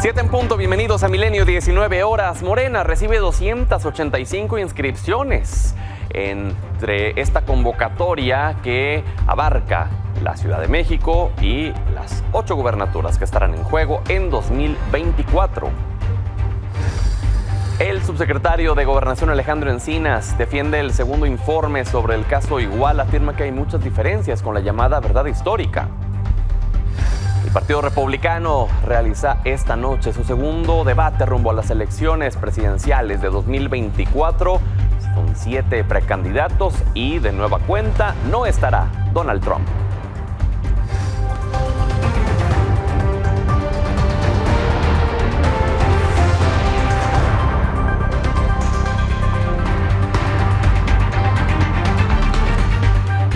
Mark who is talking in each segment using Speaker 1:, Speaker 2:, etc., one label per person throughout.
Speaker 1: 7 en punto, bienvenidos a Milenio, 19 horas. Morena recibe 285 inscripciones entre esta convocatoria que abarca la Ciudad de México y las 8 gubernaturas que estarán en juego en 2024. El subsecretario de Gobernación Alejandro Encinas defiende el segundo informe sobre el caso Iguala, afirma que hay muchas diferencias con la llamada verdad histórica. El Partido Republicano realiza esta noche su segundo debate rumbo a las elecciones presidenciales de 2024. Son 7 precandidatos y de nueva cuenta no estará Donald Trump.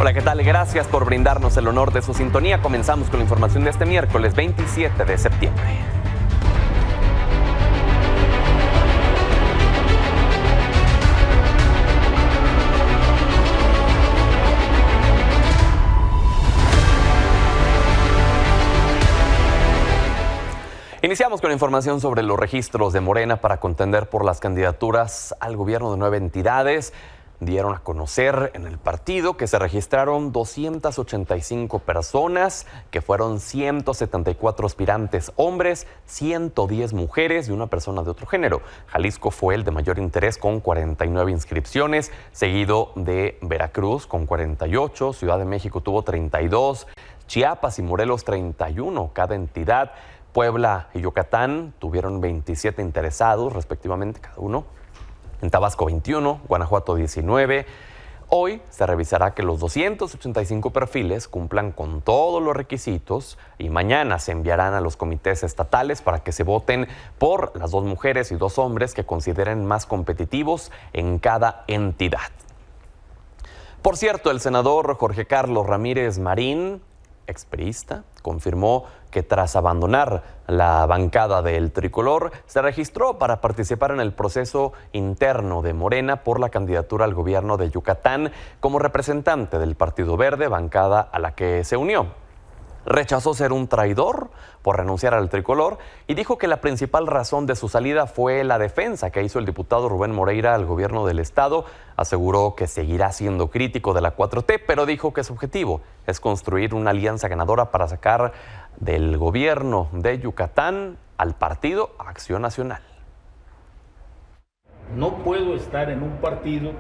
Speaker 1: Hola, ¿qué tal? Gracias por brindarnos el honor de su sintonía. Comenzamos con la información de este miércoles 27 de septiembre. Iniciamos con información sobre los registros de Morena para contender por las candidaturas al gobierno de 9 entidades. Dieron a conocer en el partido que se registraron 285 personas, que fueron 174 aspirantes hombres, 110 mujeres y una persona de otro género. Jalisco fue el de mayor interés con 49 inscripciones, seguido de Veracruz con 48, Ciudad de México tuvo 32, Chiapas y Morelos 31 cada entidad. Puebla y Yucatán tuvieron 27 interesados respectivamente cada uno. En Tabasco 21, Guanajuato 19. Hoy se revisará que los 285 perfiles cumplan con todos los requisitos y mañana se enviarán a los comités estatales para que se voten por las 2 mujeres y 2 hombres que consideren más competitivos en cada entidad. Por cierto, el senador Jorge Carlos Ramírez Marín, expriista, confirmó que tras abandonar la bancada del tricolor, se registró para participar en el proceso interno de Morena por la candidatura al gobierno de Yucatán como representante del Partido Verde, bancada a la que se unió. Rechazó ser un traidor por renunciar al tricolor y dijo que la principal razón de su salida fue la defensa que hizo el diputado Rubén Moreira al gobierno del estado. Aseguró que seguirá siendo crítico de la 4T, pero dijo que su objetivo es construir una alianza ganadora para sacar del gobierno de Yucatán al partido Acción Nacional.
Speaker 2: No puedo estar en un partido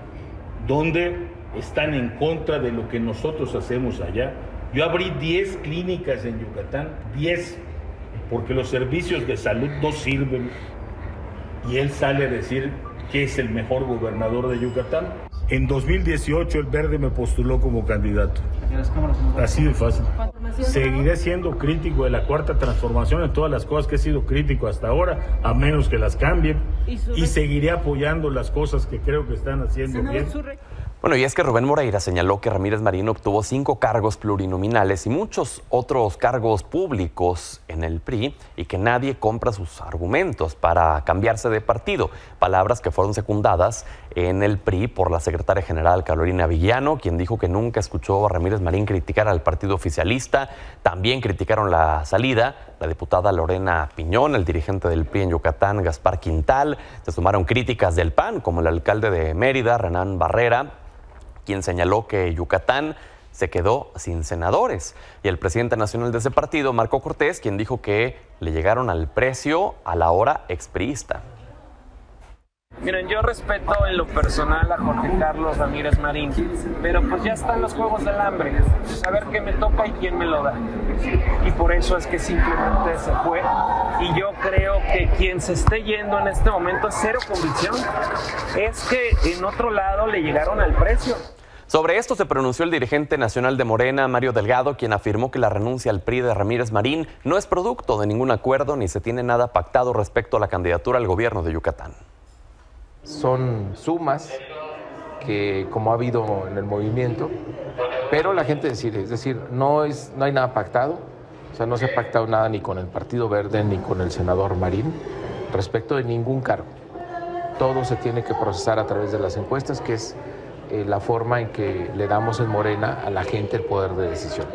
Speaker 2: donde están en contra de lo que nosotros hacemos allá. Yo abrí 10 clínicas en Yucatán, 10, porque los servicios de salud no sirven. Y él sale a decir que es el mejor gobernador de Yucatán. En 2018 el Verde me postuló como candidato. Así de fácil. Seguiré siendo crítico de la Cuarta Transformación en todas las cosas que he sido crítico hasta ahora, a menos que las cambien. Y seguiré apoyando las cosas que creo que están haciendo bien.
Speaker 1: Bueno, y es que Rubén Moreira señaló que Ramírez Marín obtuvo 5 cargos plurinominales y muchos otros cargos públicos en el PRI y que nadie compra sus argumentos para cambiarse de partido. Palabras que fueron secundadas en el PRI por la secretaria general Carolina Villano, quien dijo que nunca escuchó a Ramírez Marín criticar al partido oficialista. También criticaron la salida la diputada Lorena Piñón, el dirigente del PRI en Yucatán, Gaspar Quintal. Se sumaron críticas del PAN, como el alcalde de Mérida, Renán Barrera, quien señaló que Yucatán se quedó sin senadores. Y el presidente nacional de ese partido, Marco Cortés, quien dijo que le llegaron al precio a la hora expriista.
Speaker 3: Miren, yo respeto en lo personal a Jorge Carlos Ramírez Marín, pero pues ya están los juegos del hambre, saber qué me toca y quién me lo da. Y por eso es que simplemente se fue. Y yo creo que quien se esté yendo en este momento es cero convicción. Es que en otro lado le llegaron al precio.
Speaker 1: Sobre esto se pronunció el dirigente nacional de Morena, Mario Delgado, quien afirmó que la renuncia al PRI de Ramírez Marín no es producto de ningún acuerdo ni se tiene nada pactado respecto a la candidatura al gobierno de Yucatán.
Speaker 4: Son sumas que como ha habido en el movimiento, pero la gente decide, es decir, no hay nada pactado, o sea, no se ha pactado nada ni con el Partido Verde ni con el senador Marín respecto de ningún cargo. Todo se tiene que procesar a través de las encuestas, que es la forma en que le damos en Morena a la gente el poder de decisión.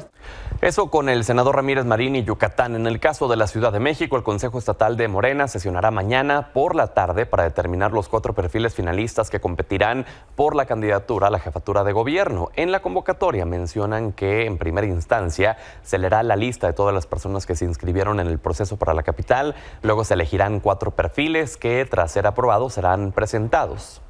Speaker 1: Eso con el senador Ramírez Marín y Yucatán. En el caso de la Ciudad de México, el Consejo Estatal de Morena sesionará mañana por la tarde para determinar los 4 perfiles finalistas que competirán por la candidatura a la jefatura de gobierno. En la convocatoria mencionan que en primera instancia se leerá la lista de todas las personas que se inscribieron en el proceso para la capital. Luego se elegirán 4 perfiles que, tras ser aprobados, serán presentados.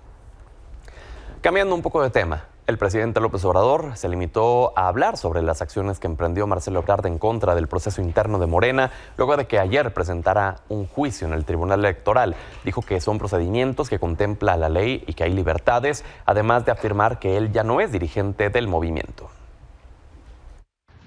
Speaker 1: Cambiando un poco de tema. El presidente López Obrador se limitó a hablar sobre las acciones que emprendió Marcelo Ebrard en contra del proceso interno de Morena, luego de que ayer presentara un juicio en el Tribunal Electoral. Dijo que son procedimientos que contempla la ley y que hay libertades, además de afirmar que él ya no es dirigente del movimiento.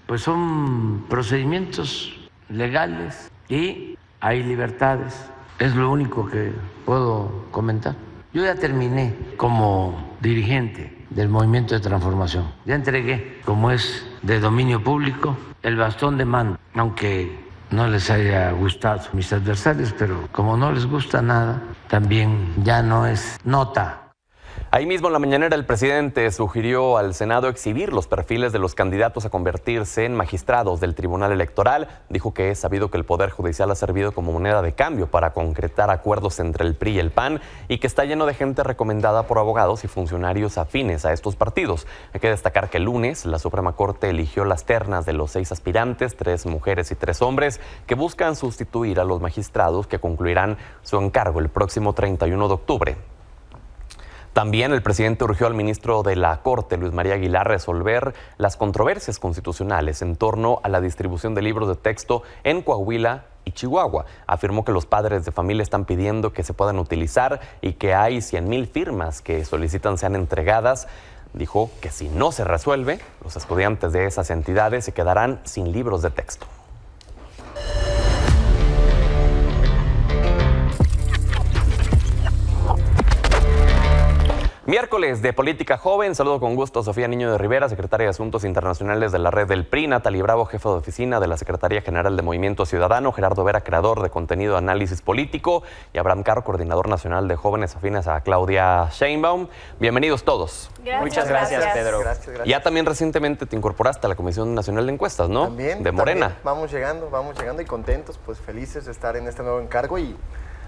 Speaker 5: Pues son procedimientos legales y hay libertades. Es lo único que puedo comentar. Yo ya terminé como dirigente del Movimiento de Transformación. Ya entregué, como es de dominio público, el bastón de mando, aunque no les haya gustado a mis adversarios, pero como no les gusta nada, también ya no es nota.
Speaker 1: Ahí mismo en la mañanera el presidente sugirió al Senado exhibir los perfiles de los candidatos a convertirse en magistrados del Tribunal Electoral. Dijo que es sabido que el Poder Judicial ha servido como moneda de cambio para concretar acuerdos entre el PRI y el PAN y que está lleno de gente recomendada por abogados y funcionarios afines a estos partidos. Hay que destacar que el lunes la Suprema Corte eligió las ternas de los 6 aspirantes, 3 mujeres y 3 hombres, que buscan sustituir a los magistrados que concluirán su encargo el próximo 31 de octubre. También el presidente urgió al ministro de la Corte, Luis María Aguilar, resolver las controversias constitucionales en torno a la distribución de libros de texto en Coahuila y Chihuahua. Afirmó que los padres de familia están pidiendo que se puedan utilizar y que hay 100,000 firmas que solicitan sean entregadas. Dijo que si no se resuelve, los estudiantes de esas entidades se quedarán sin libros de texto. Miércoles de Política Joven. Saludo con gusto a Sofía Niño de Rivera, secretaria de Asuntos Internacionales de la Red del PRI, Natalie Bravo, jefa de oficina de la Secretaría General de Movimiento Ciudadano, Gerardo Vera, creador de contenido de análisis político, y Abraham Carro, coordinador nacional de jóvenes afines a Claudia Sheinbaum. Bienvenidos todos.
Speaker 6: Muchas gracias, Pedro.
Speaker 1: Gracias. Ya también recientemente te incorporaste a la Comisión Nacional de Encuestas, ¿no?
Speaker 6: También.
Speaker 1: De Morena.
Speaker 6: Vamos llegando y contentos, pues felices de estar en este nuevo encargo y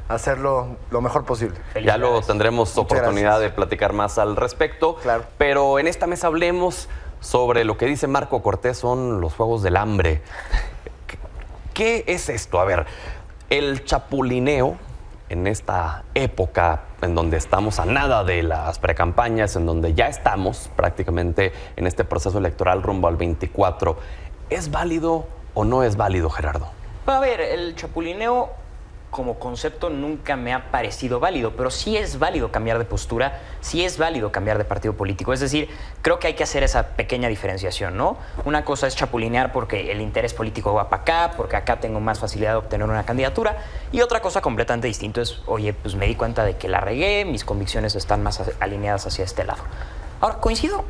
Speaker 6: hacerlo lo mejor posible.
Speaker 1: Ya lo tendremos oportunidad de platicar más al respecto.
Speaker 6: Claro.
Speaker 1: Pero en esta mesa hablemos sobre lo que dice Marco Cortés, son los Juegos del Hambre. ¿Qué es esto? A ver, el chapulineo en esta época en donde estamos a nada de las precampañas, en donde ya estamos prácticamente en este proceso electoral rumbo al 24, ¿es válido o no es válido, Gerardo?
Speaker 7: A ver, el chapulineo como concepto nunca me ha parecido válido, pero sí es válido cambiar de postura, sí es válido cambiar de partido político. Es decir, creo que hay que hacer esa pequeña diferenciación, ¿no? Una cosa es chapulinear porque el interés político va para acá, porque acá tengo más facilidad de obtener una candidatura, y otra cosa completamente distinta es, oye, pues me di cuenta de que la regué, mis convicciones están más alineadas hacia este lado. Ahora, coincido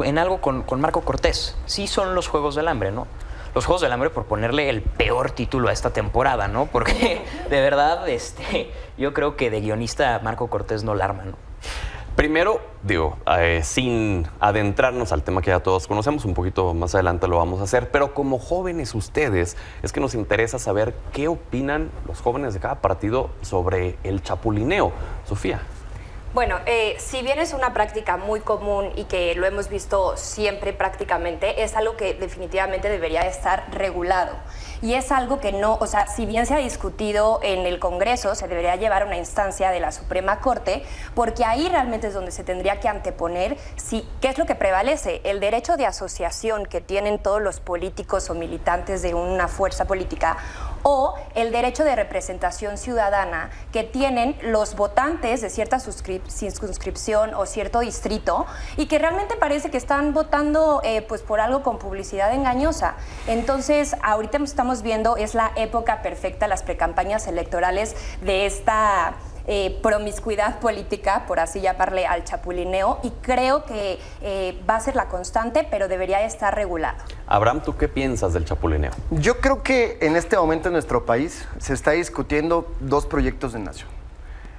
Speaker 7: en algo con Marco Cortés, sí son los Juegos del Hambre, ¿no? Los Juegos del Hambre, por ponerle el peor título a esta temporada, ¿no? Porque de verdad, yo creo que de guionista Marco Cortés no la arma, ¿no?
Speaker 1: Primero, sin adentrarnos al tema que ya todos conocemos, un poquito más adelante lo vamos a hacer, pero como jóvenes ustedes, es que nos interesa saber qué opinan los jóvenes de cada partido sobre el chapulineo. Sofía.
Speaker 8: Bueno, si bien es una práctica muy común y que lo hemos visto siempre prácticamente, es algo que definitivamente debería estar regulado. Y es algo que no, o sea, si bien se ha discutido en el Congreso, se debería llevar a una instancia de la Suprema Corte, porque ahí realmente es donde se tendría que anteponer qué es lo que prevalece, el derecho de asociación que tienen todos los políticos o militantes de una fuerza política, o el derecho de representación ciudadana que tienen los votantes de cierta circunscripción o cierto distrito y que realmente parece que están votando pues por algo con publicidad engañosa. Entonces, ahorita estamos viendo, es la época perfecta, las precampañas electorales de esta promiscuidad política, por así llamarle al chapulineo, y creo que va a ser la constante, pero debería estar regulado.
Speaker 1: Abraham, ¿tú qué piensas del chapulineo?
Speaker 6: Yo creo que en este momento en nuestro país se está discutiendo 2 proyectos de nación.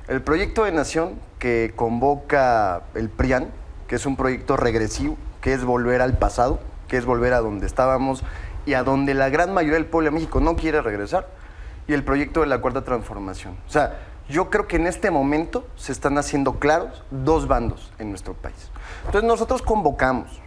Speaker 6: El proyecto de nación que convoca el PRIAN, que es un proyecto regresivo, que es volver al pasado, que es volver a donde estábamos y a donde la gran mayoría del pueblo de México no quiere regresar, y el proyecto de la Cuarta Transformación. O sea, yo creo que en este momento se están haciendo claros dos bandos en nuestro país. Entonces nosotros convocamos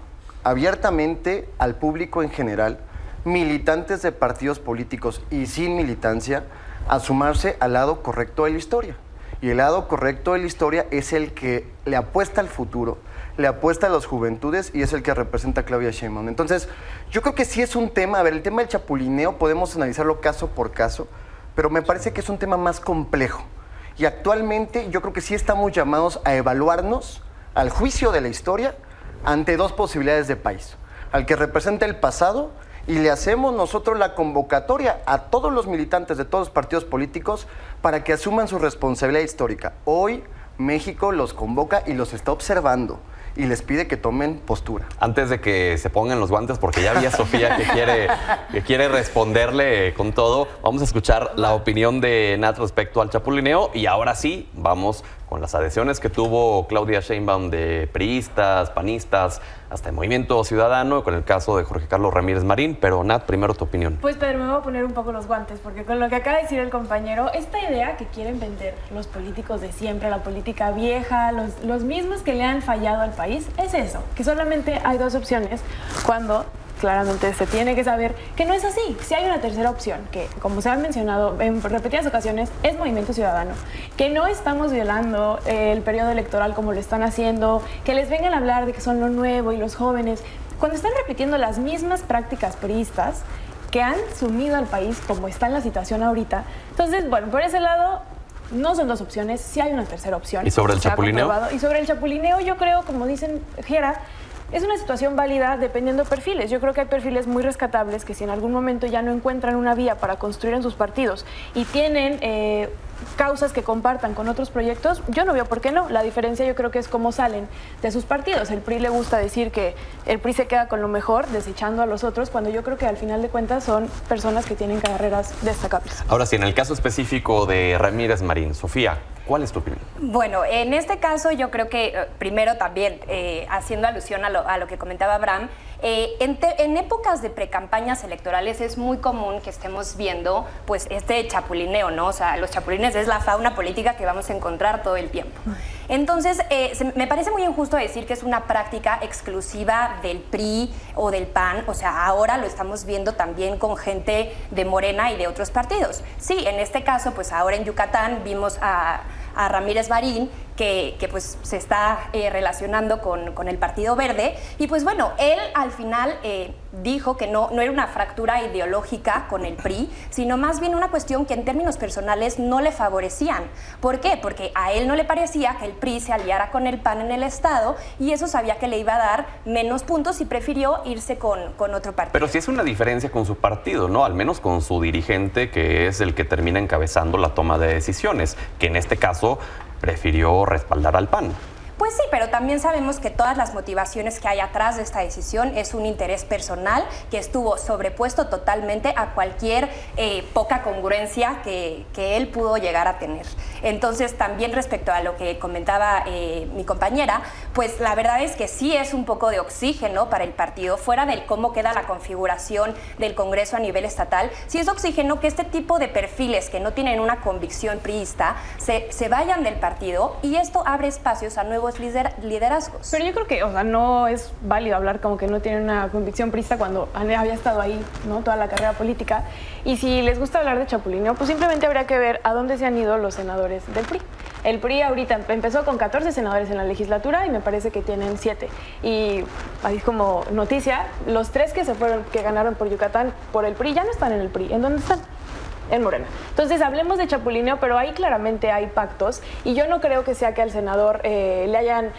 Speaker 6: abiertamente al público en general, militantes de partidos políticos y sin militancia, a sumarse al lado correcto de la historia. Y el lado correcto de la historia es el que le apuesta al futuro, le apuesta a las juventudes y es el que representa a Claudia Sheinbaum. Entonces, yo creo que sí es un tema, a ver, el tema del chapulineo podemos analizarlo caso por caso, pero me parece que es un tema más complejo. Y actualmente yo creo que sí estamos llamados a evaluarnos al juicio de la historia ante dos posibilidades de país. Al que representa el pasado, y le hacemos nosotros la convocatoria a todos los militantes de todos los partidos políticos para que asuman su responsabilidad histórica. Hoy México los convoca y los está observando y les pide que tomen postura.
Speaker 1: Antes de que se pongan los guantes, porque ya vi a Sofía que quiere responderle con todo, vamos a escuchar la opinión de Nat respecto al chapulineo y ahora sí, vamos con las adhesiones que tuvo Claudia Sheinbaum de priistas, panistas, hasta el Movimiento Ciudadano, con el caso de Jorge Carlos Ramírez Marín. Pero Nat, primero tu opinión.
Speaker 9: Pues Pedro, me voy a poner un poco los guantes, porque con lo que acaba de decir el compañero, esta idea que quieren vender los políticos de siempre, la política vieja, los mismos que le han fallado al país, es eso, que solamente hay dos opciones cuando claramente se tiene que saber que no es así. Si hay una tercera opción, que como se ha mencionado en repetidas ocasiones, es Movimiento Ciudadano, que no estamos violando el periodo electoral como lo están haciendo, que les vengan a hablar de que son lo nuevo y los jóvenes, cuando están repitiendo las mismas prácticas priistas que han sumido al país como está en la situación ahorita. Entonces, bueno, por ese lado no son dos opciones, sí hay una tercera opción.
Speaker 1: ¿Y sobre el chapulineo?
Speaker 9: Y sobre el chapulineo, yo creo, como dicen Gera, es una situación válida dependiendo de perfiles. Yo creo que hay perfiles muy rescatables que si en algún momento ya no encuentran una vía para construir en sus partidos y tienen causas que compartan con otros proyectos, yo no veo por qué no. La diferencia yo creo que es cómo salen de sus partidos. El PRI le gusta decir que el PRI se queda con lo mejor, desechando a los otros, cuando yo creo que al final de cuentas son personas que tienen carreras destacables.
Speaker 1: Ahora sí, en el caso específico de Ramírez Marín, Sofía, ¿cuál es tu opinión?
Speaker 8: Bueno, en este caso yo creo que primero también, haciendo alusión a lo que comentaba Abraham, en épocas de precampañas electorales es muy común que estemos viendo pues este chapulineo, ¿no? O sea, los chapulines es la fauna política que vamos a encontrar todo el tiempo. Entonces, me parece muy injusto decir que es una práctica exclusiva del PRI o del PAN. O sea, ahora lo estamos viendo también con gente de Morena y de otros partidos. Sí, en este caso, pues ahora en Yucatán vimos a Ramírez Marín, que pues se está relacionando con el Partido Verde. Y pues bueno, él al final dijo que no era una fractura ideológica con el PRI, sino más bien una cuestión que en términos personales no le favorecían. ¿Por qué? Porque a él no le parecía que el PRI se aliara con el PAN en el Estado y eso sabía que le iba a dar menos puntos y prefirió irse con otro partido.
Speaker 1: Pero sí es una diferencia con su partido, ¿no? Al menos con su dirigente, que es el que termina encabezando la toma de decisiones, que en este caso prefirió respaldar al PAN.
Speaker 8: Pues sí, pero también sabemos que todas las motivaciones que hay atrás de esta decisión es un interés personal que estuvo sobrepuesto totalmente a cualquier poca congruencia que él pudo llegar a tener. Entonces, también respecto a lo que comentaba mi compañera, pues la verdad es que sí es un poco de oxígeno para el partido, fuera del cómo queda la configuración del Congreso a nivel estatal, sí es oxígeno que este tipo de perfiles que no tienen una convicción priista se vayan del partido y esto abre espacios a nuevos liderazgos.
Speaker 9: Pero yo creo que, o sea, no es válido hablar como que no tienen una convicción priista cuando había estado ahí, ¿no? Toda la carrera política. Y si les gusta hablar de chapulineo, pues simplemente habría que ver a dónde se han ido los senadores del PRI. El PRI ahorita empezó con 14 senadores en la legislatura y me parece que tienen 7. Y así como noticia, los 3 que ganaron por Yucatán por el PRI ya no están en el PRI. ¿En dónde están? En Morena. Entonces hablemos de chapulineo, pero ahí claramente hay pactos y yo no creo que sea que al senador le hayan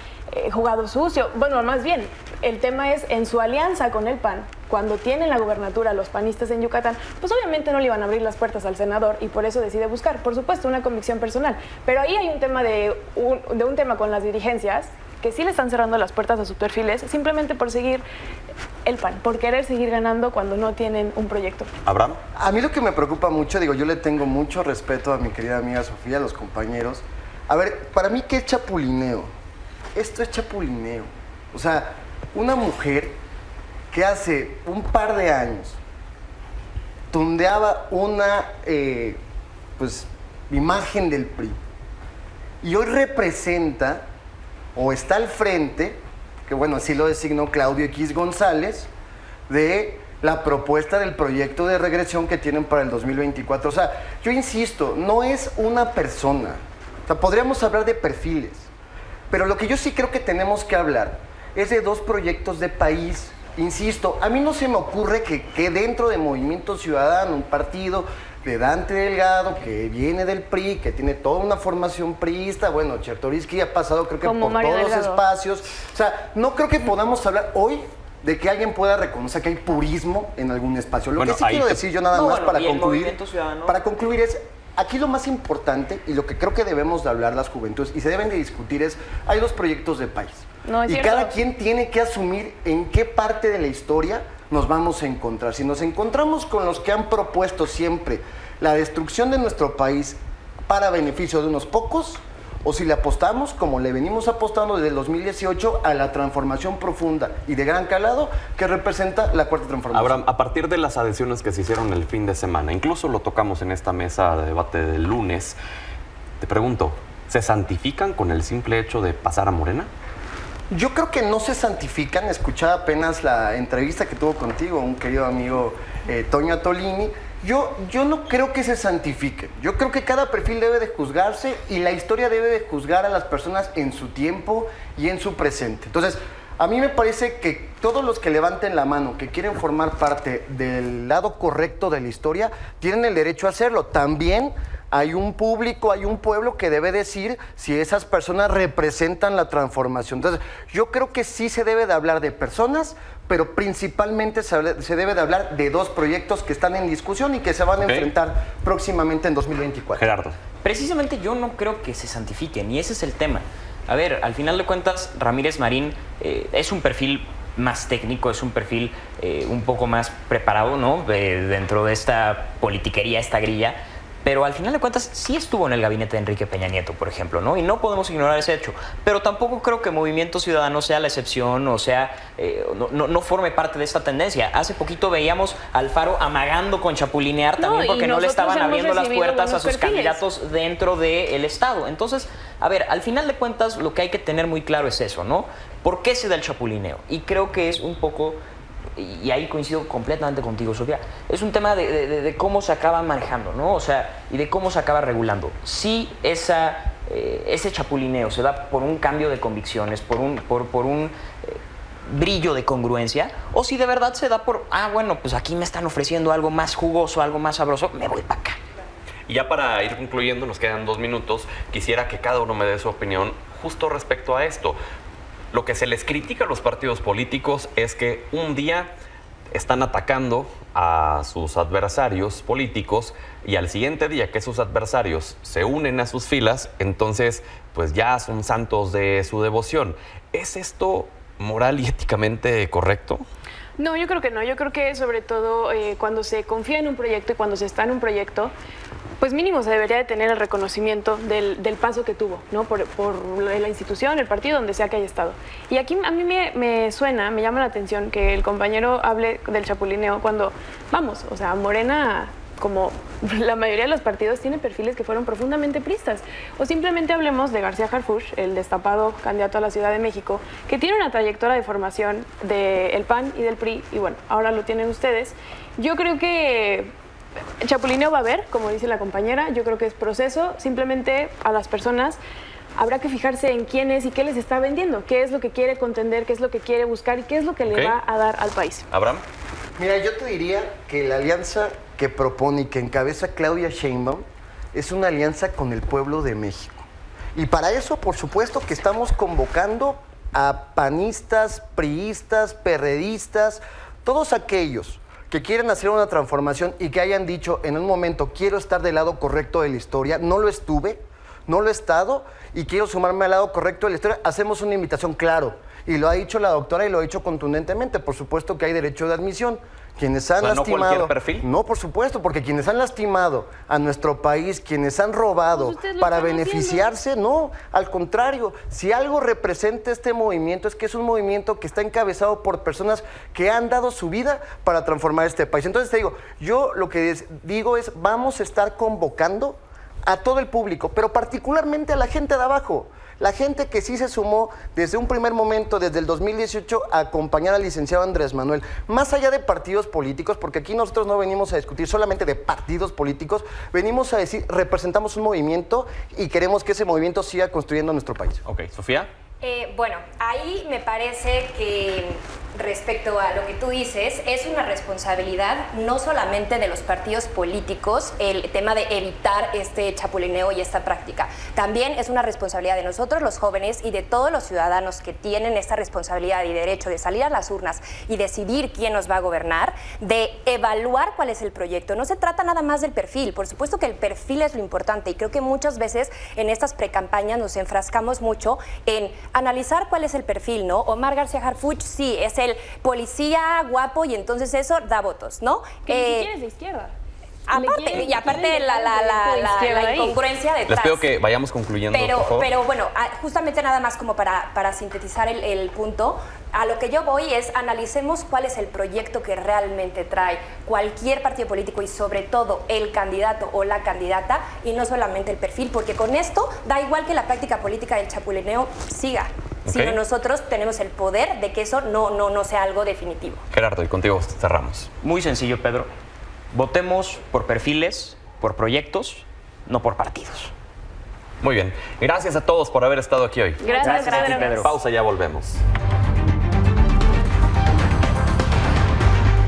Speaker 9: jugado sucio. Bueno, más bien, el tema es en su alianza con el PAN, cuando tienen la gubernatura los panistas en Yucatán, pues obviamente no le iban a abrir las puertas al senador y por eso decide buscar, por supuesto, una convicción personal. Pero ahí hay un tema de un tema con las dirigencias que sí le están cerrando las puertas a sus perfiles simplemente por seguir el PAN, por querer seguir ganando cuando no tienen un proyecto.
Speaker 1: ¿Abraham?
Speaker 6: A mí lo que me preocupa mucho, yo le tengo mucho respeto a mi querida amiga Sofía, a los compañeros. A ver, para mí, ¿qué es chapulineo? Esto es chapulineo. O sea, una mujer que hace un par de años tundeaba una imagen del PRI y hoy representa o está al frente, que bueno, así lo designó Claudio X González, de la propuesta del proyecto de regresión que tienen para el 2024. O sea, yo insisto, no es una persona. O sea, podríamos hablar de perfiles, pero lo que yo sí creo que tenemos que hablar es de dos proyectos de país. Insisto, a mí no se me ocurre que dentro de Movimiento Ciudadano, un partido de Dante Delgado, que viene del PRI, que tiene toda una formación priista, bueno, Chertorivsky ha pasado creo que
Speaker 9: como
Speaker 6: por
Speaker 9: Mario
Speaker 6: todos los
Speaker 9: Delgado.
Speaker 6: espacios. O sea, no creo que podamos hablar hoy de que alguien pueda reconocer que hay purismo en algún espacio. Lo
Speaker 1: Bueno,
Speaker 6: que sí
Speaker 1: ahí
Speaker 6: quiero
Speaker 1: te-
Speaker 6: decir yo nada
Speaker 7: No,
Speaker 6: más
Speaker 7: bueno,
Speaker 6: para
Speaker 7: y el
Speaker 6: concluir,
Speaker 7: Movimiento Ciudadano.
Speaker 6: es, aquí lo más importante y lo que creo que debemos de hablar las juventudes y se deben de discutir es, hay dos proyectos de país.
Speaker 9: No, es
Speaker 6: y
Speaker 9: cierto.
Speaker 6: cada quien tiene que asumir en qué parte de la historia nos vamos a encontrar. Si nos encontramos con los que han propuesto siempre la destrucción de nuestro país para beneficio de unos pocos, o si le apostamos, como le venimos apostando desde el 2018, a la transformación profunda y de gran calado que representa la cuarta transformación.
Speaker 1: Abraham, a partir de las adhesiones que se hicieron el fin de semana, incluso lo tocamos en esta mesa de debate del lunes, te pregunto, ¿se santifican con el simple hecho de pasar a Morena?
Speaker 6: Yo creo que no se santifican. Escuchaba apenas la entrevista que tuvo contigo un querido amigo Toño Atolini. Yo no creo que se santifiquen. Yo creo que cada perfil debe de juzgarse y la historia debe de juzgar a las personas en su tiempo y en su presente. Entonces, a mí me parece que todos los que levanten la mano, que quieren formar parte del lado correcto de la historia, tienen el derecho a hacerlo. También hay un público, hay un pueblo que debe decir si esas personas representan la transformación. Entonces, yo creo que sí se debe de hablar de personas, pero principalmente se debe de hablar de dos proyectos que están en discusión y que se van a enfrentar próximamente en 2024.
Speaker 1: Gerardo.
Speaker 7: Precisamente yo no creo que se santifiquen, y ese es el tema. A ver, al final de cuentas, Ramírez Marín es un perfil más técnico, es un perfil un poco más preparado, ¿no? Dentro de esta politiquería, esta grilla. Pero al final de cuentas sí estuvo en el gabinete de Enrique Peña Nieto, por ejemplo, ¿no? Y no podemos ignorar ese hecho. Pero tampoco creo que Movimiento Ciudadano sea la excepción o sea, no forme parte de esta tendencia. Hace poquito veíamos a Alfaro amagando con chapulinear también porque no le estaban abriendo las puertas a sus candidatos dentro del Estado. Entonces, a ver, al final de cuentas lo que hay que tener muy claro es eso, ¿no? ¿Por qué se da el chapulineo? Y creo que es un poco... Y ahí coincido completamente contigo, Sofía. Es un tema de cómo se acaba manejando, ¿no? O sea, y de cómo se acaba regulando. Si ese chapulineo se da por un cambio de convicciones, por un brillo de congruencia, o si de verdad se da por, bueno, pues aquí me están ofreciendo algo más jugoso, algo más sabroso, me voy para acá.
Speaker 1: Y ya para ir concluyendo, nos quedan 2 minutos, quisiera que cada uno me dé su opinión justo respecto a esto. Lo que se les critica a los partidos políticos es que un día están atacando a sus adversarios políticos y al siguiente día que esos adversarios se unen a sus filas, entonces pues ya son santos de su devoción. ¿Es esto moral y éticamente correcto?
Speaker 9: No, yo creo que no. Yo creo que sobre todo cuando se confía en un proyecto y cuando se está en un proyecto, pues mínimo se debería de tener el reconocimiento del paso que tuvo, ¿no? Por la institución, el partido, donde sea que haya estado. Y aquí a mí me suena, me llama la atención que el compañero hable del chapulineo cuando, vamos, o sea, Morena, como la mayoría de los partidos, tiene perfiles que fueron profundamente priistas. O simplemente hablemos de García Harfuch, el destapado candidato a la Ciudad de México, que tiene una trayectoria de formación del PAN y del PRI, y bueno, ahora lo tienen ustedes. Yo creo que chapulineo va a haber, como dice la compañera, yo creo que es proceso, simplemente a las personas habrá que fijarse en quién es y qué les está vendiendo, qué es lo que quiere contender, qué es lo que quiere buscar y qué es lo que le va a dar al país.
Speaker 1: Abraham.
Speaker 6: Mira, yo te diría que la alianza que propone y que encabeza Claudia Sheinbaum es una alianza con el pueblo de México. Y para eso, por supuesto, que estamos convocando a panistas, priistas, perredistas, todos aquellos que quieren hacer una transformación y que hayan dicho en un momento, quiero estar del lado correcto de la historia, no lo estuve, no lo he estado y quiero sumarme al lado correcto de la historia, hacemos una invitación, claro. Y lo ha dicho la doctora y lo ha dicho contundentemente, por supuesto que hay derecho de admisión. Quienes han
Speaker 1: ¿no
Speaker 6: lastimado.
Speaker 1: cualquier perfil?
Speaker 6: No, por supuesto, porque quienes han lastimado a nuestro país, quienes han robado
Speaker 9: Pues ustedes lo
Speaker 6: para
Speaker 9: están
Speaker 6: beneficiarse, no, al contrario. Si algo representa este movimiento es que es un movimiento que está encabezado por personas que han dado su vida para transformar este país. Entonces te digo, yo lo que digo es, vamos a estar convocando a todo el público, pero particularmente a la gente de abajo. La gente que sí se sumó desde un primer momento, desde el 2018, a acompañar al licenciado Andrés Manuel. Más allá de partidos políticos, porque aquí nosotros no venimos a discutir solamente de partidos políticos, venimos a decir, representamos un movimiento y queremos que ese movimiento siga construyendo nuestro país.
Speaker 1: Ok, Sofía.
Speaker 8: Bueno, ahí me parece que respecto a lo que tú dices, es una responsabilidad no solamente de los partidos políticos el tema de evitar este chapulineo y esta práctica. También es una responsabilidad de nosotros los jóvenes y de todos los ciudadanos que tienen esta responsabilidad y derecho de salir a las urnas y decidir quién nos va a gobernar, de evaluar cuál es el proyecto. No se trata nada más del perfil, por supuesto que el perfil es lo importante y creo que muchas veces en estas precampañas nos enfrascamos mucho en analizar cuál es el perfil, ¿no? Omar García Harfuch, sí, es el policía guapo y entonces eso da votos, ¿no?
Speaker 9: Que ni siquiera es de izquierda.
Speaker 8: Aparte la incongruencia detrás.
Speaker 1: Les pido que vayamos concluyendo, por favor.
Speaker 8: Pero bueno, justamente nada más como para sintetizar el punto, a lo que yo voy es analicemos cuál es el proyecto que realmente trae cualquier partido político y sobre todo el candidato o la candidata y no solamente el perfil, porque con esto da igual que la práctica política del chapulineo siga.
Speaker 1: Okay.
Speaker 8: Sino nosotros tenemos el poder de que eso no sea algo definitivo.
Speaker 1: Gerardo, y contigo cerramos.
Speaker 7: Muy sencillo, Pedro. Votemos por perfiles, por proyectos, no por partidos.
Speaker 1: Muy bien. Gracias a todos por haber estado aquí hoy.
Speaker 9: Gracias
Speaker 7: a ti, Pedro.
Speaker 1: Pausa, ya volvemos.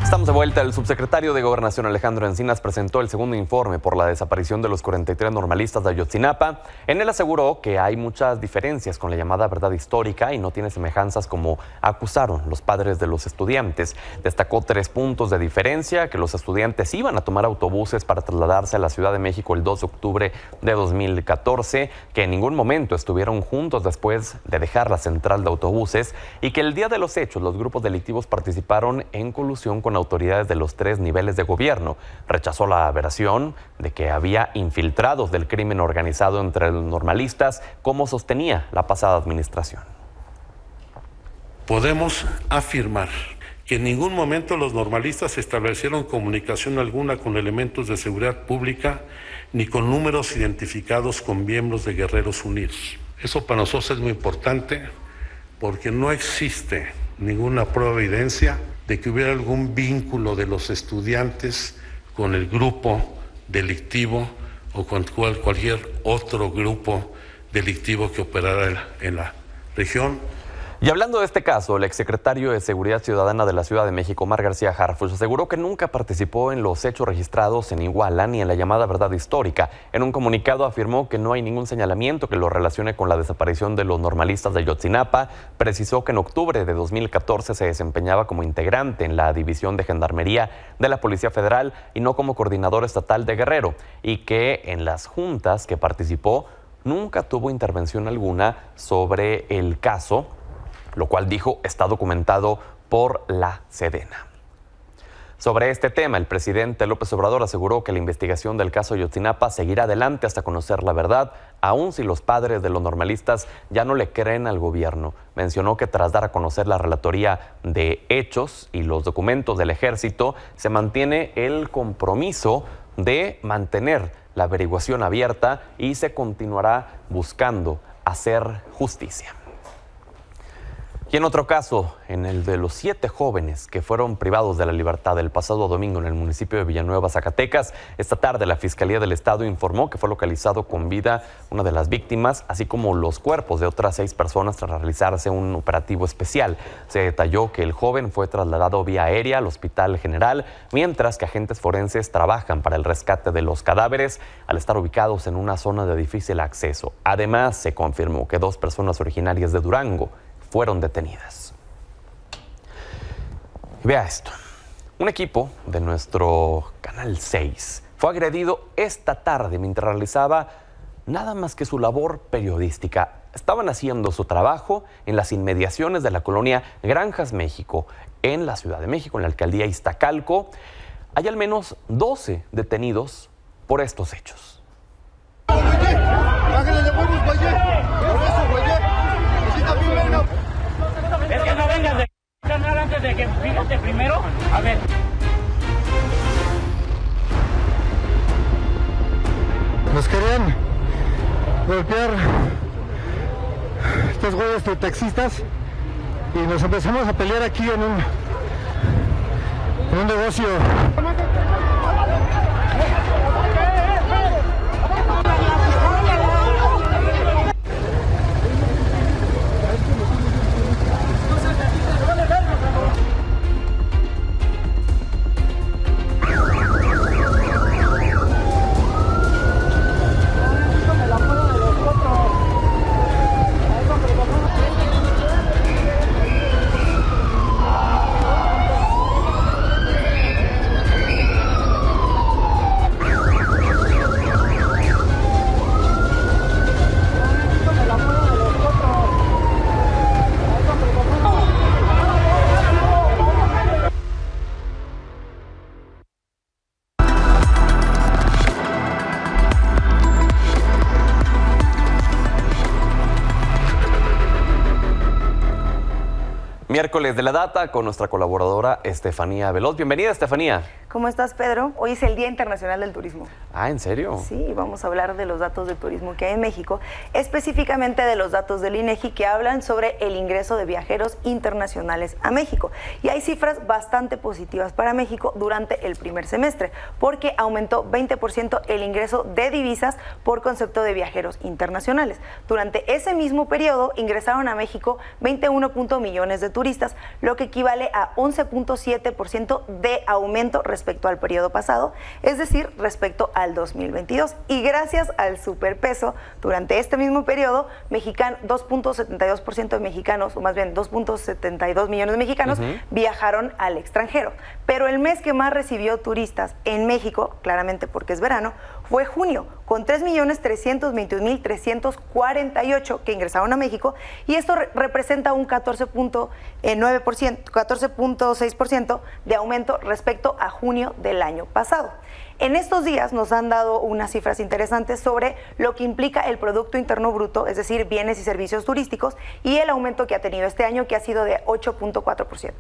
Speaker 1: Estamos de vuelta. El subsecretario de Gobernación, Alejandro Encinas, presentó el segundo informe por la desaparición de los 43 normalistas de Ayotzinapa. En él aseguró que hay muchas diferencias con la llamada verdad histórica y no tiene semejanzas como acusaron los padres de los estudiantes. Destacó 3 puntos de diferencia: que los estudiantes iban a tomar autobuses para trasladarse a la Ciudad de México el 2 de octubre de 2014, que en ningún momento estuvieron juntos después de dejar la central de autobuses y que el día de los hechos los grupos delictivos participaron en colusión con autoridades de los 3 niveles de gobierno. Rechazó la versión de que había infiltrados del crimen organizado entre los normalistas, como sostenía la pasada administración.
Speaker 10: Podemos afirmar que en ningún momento los normalistas establecieron comunicación alguna con elementos de seguridad pública ni con números identificados con miembros de Guerreros Unidos. Eso para nosotros es muy importante porque no existe ninguna prueba o evidencia de que hubiera algún vínculo de los estudiantes con el grupo delictivo o con cualquier otro grupo delictivo que operara en la región.
Speaker 1: Y hablando de este caso, el exsecretario de Seguridad Ciudadana de la Ciudad de México, Omar García Harfuch, aseguró que nunca participó en los hechos registrados en Iguala ni en la llamada verdad histórica. En un comunicado afirmó que no hay ningún señalamiento que lo relacione con la desaparición de los normalistas de Ayotzinapa. Precisó que en octubre de 2014 se desempeñaba como integrante en la División de Gendarmería de la Policía Federal y no como coordinador estatal de Guerrero, y que en las juntas que participó nunca tuvo intervención alguna sobre el caso, lo cual dijo está documentado por la Sedena. Sobre este tema, el presidente López Obrador aseguró que la investigación del caso Ayotzinapa seguirá adelante hasta conocer la verdad, aun si los padres de los normalistas ya no le creen al gobierno. Mencionó que tras dar a conocer la relatoría de hechos y los documentos del ejército, se mantiene el compromiso de mantener la averiguación abierta y se continuará buscando hacer justicia. Y en otro caso, en el de los 7 jóvenes que fueron privados de la libertad el pasado domingo en el municipio de Villanueva, Zacatecas, esta tarde la Fiscalía del Estado informó que fue localizado con vida una de las víctimas, así como los cuerpos de otras 6 personas tras realizarse un operativo especial. Se detalló que el joven fue trasladado vía aérea al Hospital General, mientras que agentes forenses trabajan para el rescate de los cadáveres al estar ubicados en una zona de difícil acceso. Además, se confirmó que 2 personas originarias de Durango fueron detenidas. Vea esto. Un equipo de nuestro Canal 6 fue agredido esta tarde mientras realizaba nada más que su labor periodística. Estaban haciendo su trabajo en las inmediaciones de la colonia Granjas México, en la Ciudad de México, en la alcaldía Iztacalco. Hay al menos 12 detenidos por estos hechos.
Speaker 11: Es que no vengas de canal antes de que fíjate primero. A ver.
Speaker 12: Nos querían golpear estos güeyes de taxistas y nos empezamos a pelear aquí en un negocio.
Speaker 1: Miércoles de la Data con nuestra colaboradora Estefanía Veloz. Bienvenida, Estefanía.
Speaker 13: ¿Cómo estás, Pedro? Hoy es el Día Internacional del Turismo.
Speaker 1: Ah, ¿en serio?
Speaker 13: Sí, vamos a hablar de los datos de turismo que hay en México, específicamente de los datos del INEGI que hablan sobre el ingreso de viajeros internacionales a México. Y hay cifras bastante positivas para México durante el primer semestre, porque aumentó 20% el ingreso de divisas por concepto de viajeros internacionales. Durante ese mismo periodo ingresaron a México 21 millones de turistas, lo que equivale a 11.7% de aumento respecto al periodo pasado, es decir, respecto al 2022. Y gracias al superpeso, durante este mismo periodo, 2.72% de mexicanos, o más bien 2.72 millones de mexicanos, viajaron al extranjero. Pero el mes que más recibió turistas en México, claramente porque es verano, fue junio, con 3.321.348 que ingresaron a México, y esto representa un 14.6% de aumento respecto a junio del año pasado. En estos días nos han dado unas cifras interesantes sobre lo que implica el Producto Interno Bruto, es decir, bienes y servicios turísticos, y el aumento que ha tenido este año, que ha sido de 8.4%.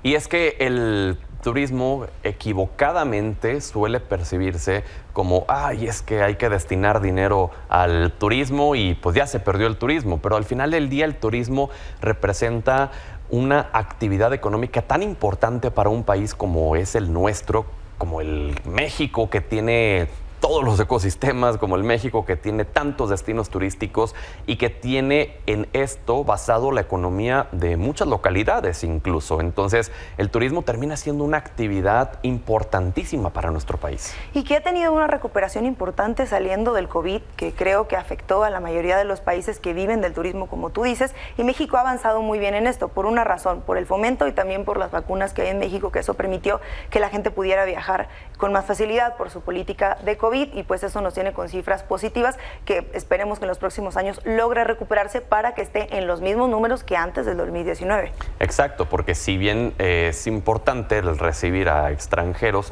Speaker 1: Y es que el turismo equivocadamente suele percibirse como, ay, es que hay que destinar dinero al turismo y pues ya se perdió el turismo, pero al final del día el turismo representa una actividad económica tan importante para un país como es el nuestro, como el México, que tiene todos los ecosistemas, como el México, que tiene tantos destinos turísticos y que tiene en esto basado la economía de muchas localidades incluso. Entonces, el turismo termina siendo una actividad importantísima para nuestro país.
Speaker 13: Y que ha tenido una recuperación importante saliendo del COVID, que creo que afectó a la mayoría de los países que viven del turismo, como tú dices, y México ha avanzado muy bien en esto, por una razón, por el fomento y también por las vacunas que hay en México, que eso permitió que la gente pudiera viajar con más facilidad por su política de COVID, y pues eso nos tiene con cifras positivas que esperemos que en los próximos años logre recuperarse para que esté en los mismos números que antes del 2019.
Speaker 1: Exacto, porque si bien es importante el recibir a extranjeros,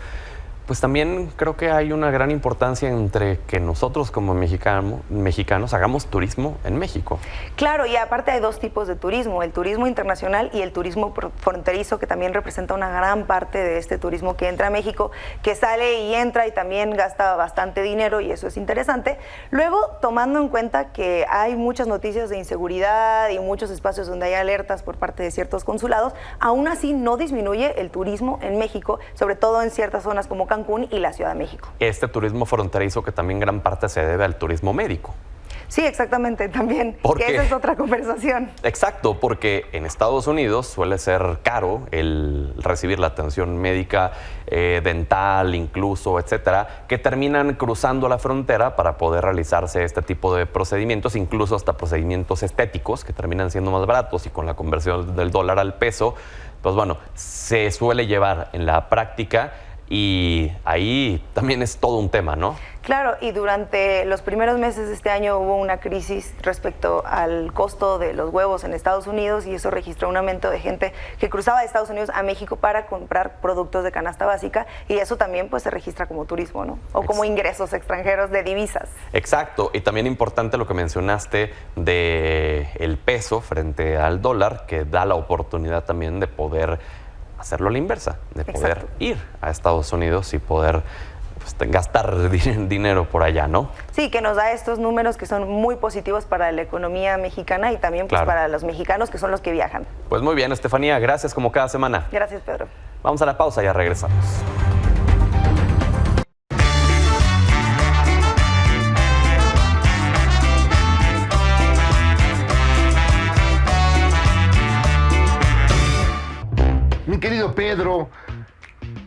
Speaker 1: pues también creo que hay una gran importancia entre que nosotros como mexicanos hagamos turismo en México.
Speaker 13: Claro, y aparte hay dos tipos de turismo, el turismo internacional y el turismo fronterizo, que también representa una gran parte de este turismo que entra a México, que sale y entra y también gasta bastante dinero, y eso es interesante. Luego, tomando en cuenta que hay muchas noticias de inseguridad y muchos espacios donde hay alertas por parte de ciertos consulados, aún así no disminuye el turismo en México, sobre todo en ciertas zonas como Cancún y la Ciudad de México.
Speaker 1: Este turismo fronterizo que también gran parte se debe al turismo médico.
Speaker 13: Sí, exactamente, también, que esa es otra conversación.
Speaker 1: Exacto, porque en Estados Unidos suele ser caro el recibir la atención médica, dental incluso, etcétera, que terminan cruzando la frontera para poder realizarse este tipo de procedimientos, incluso hasta procedimientos estéticos que terminan siendo más baratos, y con la conversión del dólar al peso, pues bueno, se suele llevar en la práctica. Y ahí también es todo un tema, ¿no?
Speaker 13: Claro, y durante los primeros meses de este año hubo una crisis respecto al costo de los huevos en Estados Unidos y eso registró un aumento de gente que cruzaba de Estados Unidos a México para comprar productos de canasta básica y eso también pues se registra como turismo, ¿no? O como ingresos extranjeros de divisas.
Speaker 1: Exacto, y también importante lo que mencionaste de el peso frente al dólar, que da la oportunidad también de poder hacerlo a la inversa, de poder ir a Estados Unidos y poder gastar dinero por allá, ¿no?
Speaker 13: Sí, que nos da estos números que son muy positivos para la economía mexicana y también pues, para los mexicanos que son los que viajan.
Speaker 1: Pues muy bien, Estefanía, gracias como cada semana.
Speaker 13: Gracias, Pedro.
Speaker 1: Vamos a la pausa y ya regresamos.
Speaker 14: Mi querido Pedro,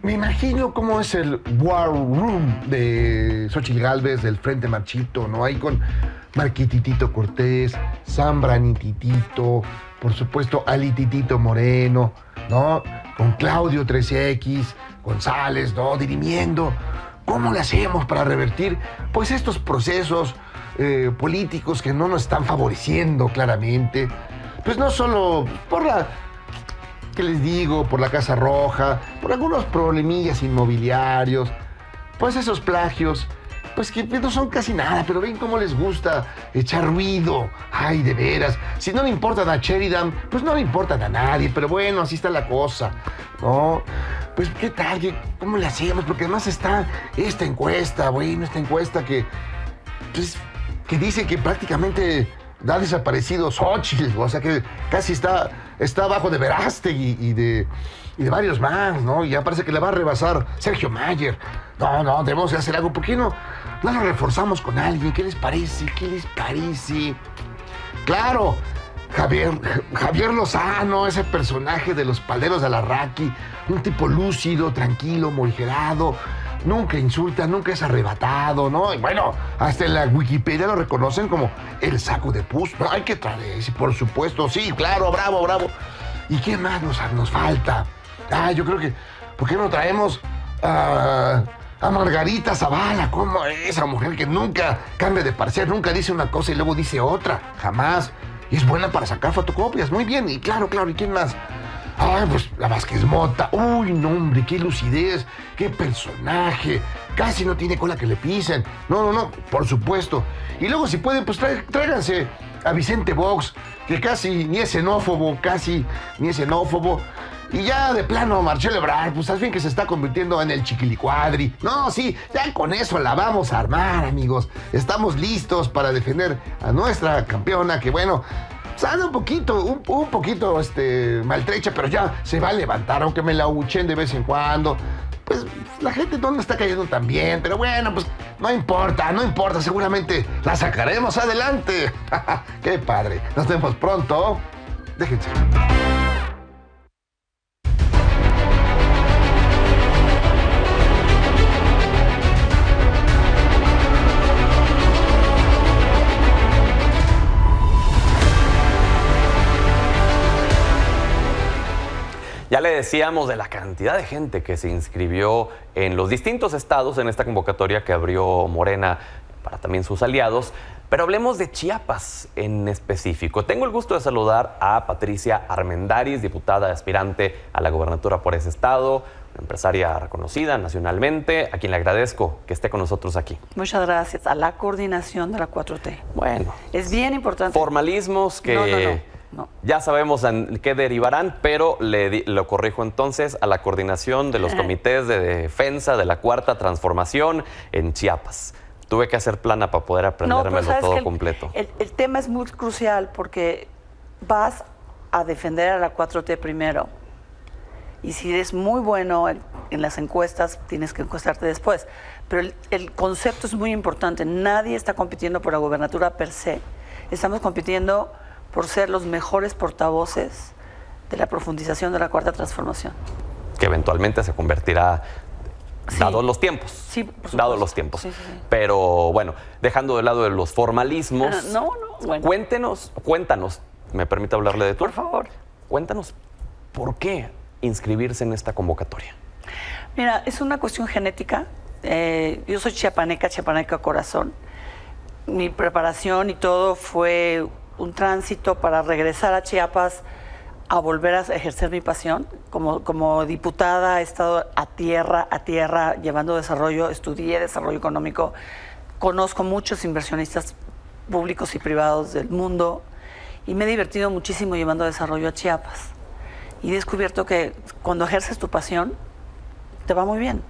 Speaker 14: me imagino cómo es el War Room de Xochitl Gálvez, del Frente Marchito, ¿no? Ahí con Marquititito Cortés, Zambranititito, por supuesto Alititito Moreno, ¿no? Con Claudio 13X, González, ¿no? Dirimiendo. ¿Cómo le hacemos para revertir, pues, estos procesos políticos que no nos están favoreciendo claramente? Pues no solo por la... ¿Qué les digo? Por la Casa Roja, por algunos problemillas inmobiliarios, pues esos plagios, pues que no son casi nada, pero ven cómo les gusta echar ruido. Ay, de veras, si no le importan a Sheridan, pues no le importan a nadie, pero bueno, así está la cosa, ¿no? Pues, ¿qué tal? ¿Cómo le hacemos? Porque además está esta encuesta, bueno, esta encuesta que, pues, que dice que prácticamente ha desaparecido Xochitl, o sea que casi está abajo de Verástegui y de varios más, ¿no? Y ya parece que le va a rebasar Sergio Mayer. No, debemos de hacer algo. ¿Por qué no lo reforzamos con alguien? ¿Qué les parece? ¿Qué les parece? Claro, Javier Lozano, ese personaje de los Palderos de Alarraqui, un tipo lúcido, tranquilo, morigerado, nunca insulta, nunca es arrebatado, ¿no? Y bueno, hasta en la Wikipedia lo reconocen como el saco de pus. No, hay que traer ese, por supuesto, sí, claro, bravo. ¿Y qué más nos falta? Yo creo que, ¿por qué no traemos a Margarita Zavala? ¿Cómo es esa mujer que nunca cambia de parecer, nunca dice una cosa y luego dice otra? Jamás. Y es buena para sacar fotocopias, muy bien. Y claro, ¿y quién más? Pues la Vázquez Mota. Uy, no, hombre, qué lucidez, qué personaje. Casi no tiene cola que le pisen. No, por supuesto. Y luego, si pueden, pues tráiganse a Vicente Vox, que casi ni es xenófobo, Y ya de plano, Marcelo Ebrard, pues al fin que se está convirtiendo en el chiquilicuadri. No, sí, ya con eso la vamos a armar, amigos. Estamos listos para defender a nuestra campeona, que bueno, anda un poquito maltrecha, pero ya se va a levantar, aunque me la abuchen de vez en cuando. Pues la gente no está cayendo tan bien, pero bueno, pues no importa, seguramente la sacaremos adelante. ¡Qué padre! Nos vemos pronto. Déjense.
Speaker 1: Ya le decíamos de la cantidad de gente que se inscribió en los distintos estados en esta convocatoria que abrió Morena para también sus aliados, pero hablemos de Chiapas en específico. Tengo el gusto de saludar a Patricia Armendáriz, diputada aspirante a la gobernatura por ese estado, una empresaria reconocida nacionalmente, a quien le agradezco que esté con nosotros aquí.
Speaker 15: Muchas gracias. A la coordinación de la 4T.
Speaker 1: Bueno.
Speaker 15: Es bien importante.
Speaker 1: Formalismos que...
Speaker 15: No.
Speaker 1: Ya sabemos en qué derivarán, pero lo corrijo entonces a la coordinación de los comités de defensa de la Cuarta Transformación en Chiapas. Tuve que hacer plana para poder aprendérmelo todo completo.
Speaker 15: El tema es muy crucial porque vas a defender a la 4T primero. Y si eres muy bueno en las encuestas, tienes que encuestarte después. Pero el concepto es muy importante. Nadie está compitiendo por la gobernatura per se. Estamos compitiendo por ser los mejores portavoces de la profundización de la Cuarta Transformación.
Speaker 1: Que eventualmente se convertirá, dados los tiempos.
Speaker 15: Sí, por supuesto.
Speaker 1: Dados los tiempos.
Speaker 15: Sí.
Speaker 1: Pero bueno, dejando de lado de los formalismos,
Speaker 15: bueno.
Speaker 1: Cuéntanos, ¿me permite hablarle de tú?
Speaker 15: Por favor.
Speaker 1: Cuéntanos, ¿por qué inscribirse en esta convocatoria?
Speaker 15: Mira, es una cuestión genética. Yo soy chiapaneca corazón. Mi preparación y todo fue un tránsito para regresar a Chiapas a volver a ejercer mi pasión. Como diputada he estado a tierra llevando desarrollo, estudié desarrollo económico, conozco muchos inversionistas públicos y privados del mundo y me he divertido muchísimo llevando desarrollo a Chiapas. Y he descubierto que cuando ejerces tu pasión, te va muy bien.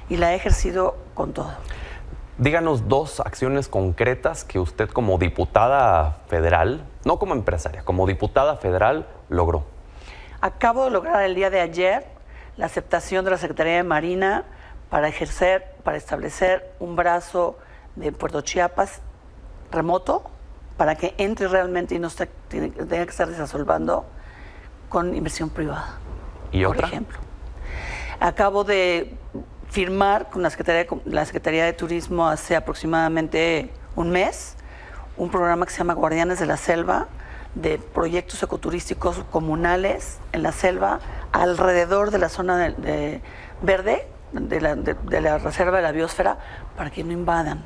Speaker 15: Y la he ejercido con todo.
Speaker 1: Díganos 2 acciones concretas que usted como diputada federal, no como empresaria, como diputada federal logró.
Speaker 15: Acabo de lograr el día de ayer la aceptación de la Secretaría de Marina para establecer un brazo de Puerto Chiapas remoto para que entre realmente y no tenga que estar desasolvando con inversión privada.
Speaker 1: ¿Y otra?
Speaker 15: Por ejemplo. Acabo de firmar con la Secretaría de Turismo hace aproximadamente un mes un programa que se llama Guardianes de la Selva, de proyectos ecoturísticos comunales en la selva alrededor de la zona verde de la reserva de la biosfera, para que no invadan,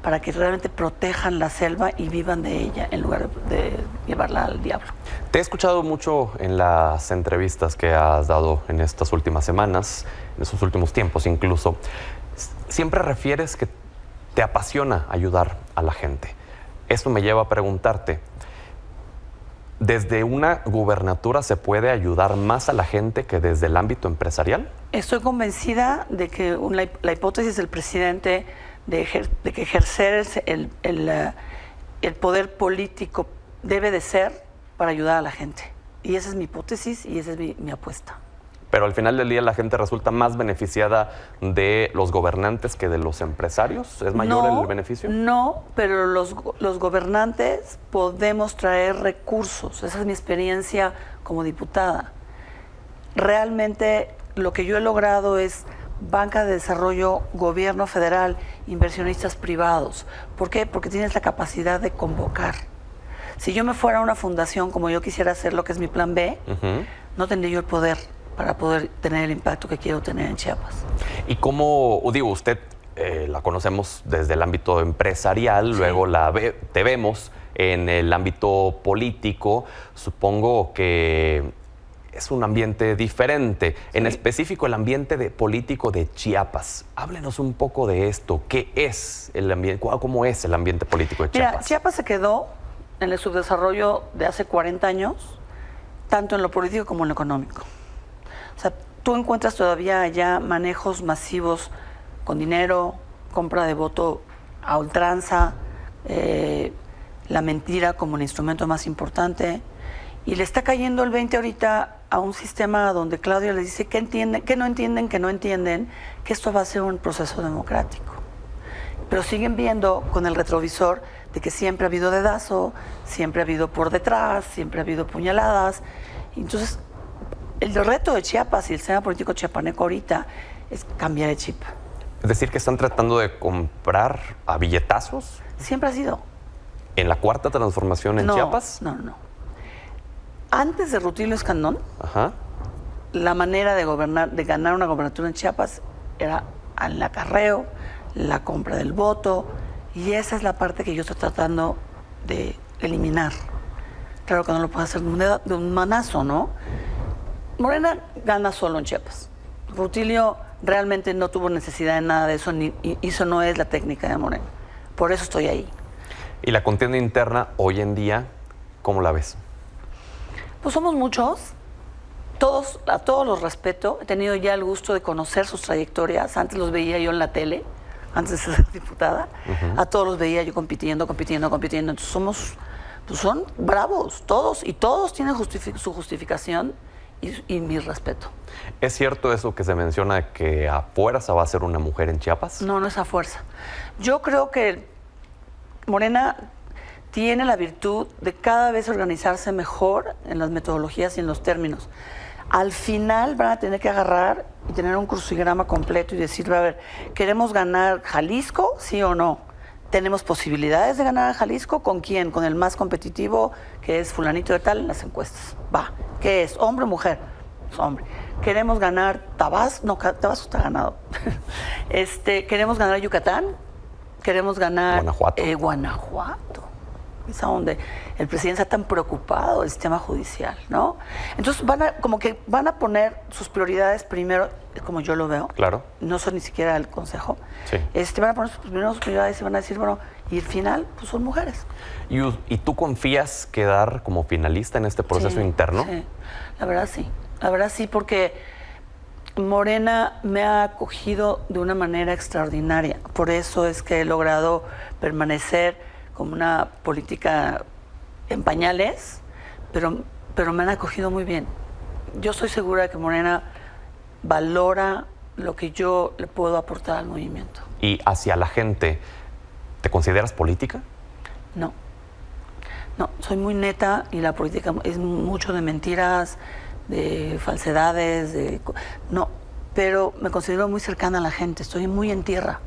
Speaker 15: para que realmente protejan la selva y vivan de ella en lugar de llevarla al diablo.
Speaker 1: Te he escuchado mucho en las entrevistas que has dado en estas últimas semanas, en estos últimos tiempos incluso. Siempre refieres que te apasiona ayudar a la gente. Esto me lleva a preguntarte, ¿desde una gubernatura se puede ayudar más a la gente que desde el ámbito empresarial?
Speaker 15: Estoy convencida de que la hipótesis del presidente de que ejercer el poder político debe de ser para ayudar a la gente. Y esa es mi hipótesis y esa es mi apuesta.
Speaker 1: Pero al final del día la gente resulta más beneficiada de los gobernantes que de los empresarios. ¿Es mayor el beneficio?
Speaker 15: No, pero los gobernantes podemos traer recursos. Esa es mi experiencia como diputada. Realmente lo que yo he logrado es banca de desarrollo, gobierno federal, inversionistas privados. ¿Por qué? Porque tienes la capacidad de convocar. Si yo me fuera a una fundación como yo quisiera hacer, lo que es mi plan B, no tendría yo el poder para poder tener el impacto que quiero tener en Chiapas.
Speaker 1: ¿Y cómo, digo, usted la conocemos desde el ámbito empresarial, sí, luego te vemos en el ámbito político? Supongo que es un ambiente diferente, sí, en específico el ambiente político de Chiapas. Háblenos un poco de esto. ¿Qué es el ambiente? ¿Cómo es el ambiente político de Chiapas?
Speaker 15: Mira, Chiapas se quedó en el subdesarrollo de hace 40 años, tanto en lo político como en lo económico. O sea, tú encuentras todavía allá manejos masivos con dinero, compra de voto a ultranza, la mentira como el instrumento más importante. Y le está cayendo el 20 ahorita a un sistema donde Claudia les dice que no entienden que esto va a ser un proceso democrático. Pero siguen viendo con el retrovisor de que siempre ha habido dedazo, siempre ha habido por detrás, siempre ha habido puñaladas. Entonces, el reto de Chiapas y el sistema político chiapaneco ahorita es cambiar el chip.
Speaker 1: Es decir, que están tratando de comprar a billetazos.
Speaker 15: Siempre ha sido.
Speaker 1: ¿En la cuarta transformación en Chiapas?
Speaker 15: No. Antes de Rutilio Escandón, la manera de ganar una gobernatura en Chiapas era el acarreo, la compra del voto, y esa es la parte que yo estoy tratando de eliminar. Claro que no lo puedo hacer de un manazo, ¿no? Morena gana solo en Chiapas. Rutilio realmente no tuvo necesidad de nada de eso, y eso no es la técnica de Morena. Por eso estoy ahí.
Speaker 1: ¿Y la contienda interna hoy en día, cómo la ves?
Speaker 15: Pues somos muchos, a todos los respeto. He tenido ya el gusto de conocer sus trayectorias. Antes los veía yo en la tele, antes de ser diputada. A todos los veía yo compitiendo. Entonces son bravos todos, y todos tienen su justificación y mi respeto.
Speaker 1: ¿Es cierto eso que se menciona, que a fuerza va a ser una mujer en Chiapas?
Speaker 15: No es a fuerza. Yo creo que Morena tiene la virtud de cada vez organizarse mejor en las metodologías y en los términos. Al final van a tener que agarrar y tener un crucigrama completo y decir, a ver, ¿queremos ganar Jalisco, sí o no? ¿Tenemos posibilidades de ganar a Jalisco? ¿Con quién? ¿Con el más competitivo, que es fulanito de tal en las encuestas? Va. ¿Qué es? ¿Hombre o mujer? Es hombre. queremos ganar Tabasco, no, Tabasco está ganado. Queremos ganar Yucatán, queremos ganar Guanajuato. Es a donde el presidente está tan preocupado del sistema judicial, ¿no? Entonces como que van a poner sus prioridades primero, como yo lo veo.
Speaker 1: Claro.
Speaker 15: No soy ni siquiera el consejo.
Speaker 1: Sí.
Speaker 15: Van a poner sus prioridades y van a decir, bueno, y el final, pues son mujeres.
Speaker 1: ¿Y tú confías quedar como finalista en este proceso interno?
Speaker 15: Sí, la verdad sí. La verdad sí, porque Morena me ha acogido de una manera extraordinaria. Por eso es que he logrado permanecer como una política en pañales, pero me han acogido muy bien. Yo estoy segura de que Morena valora lo que yo le puedo aportar al movimiento.
Speaker 1: ¿Y hacia la gente, te consideras política?
Speaker 15: No, soy muy neta y la política es mucho de mentiras, de falsedades, no, pero me considero muy cercana a la gente, estoy muy en tierra,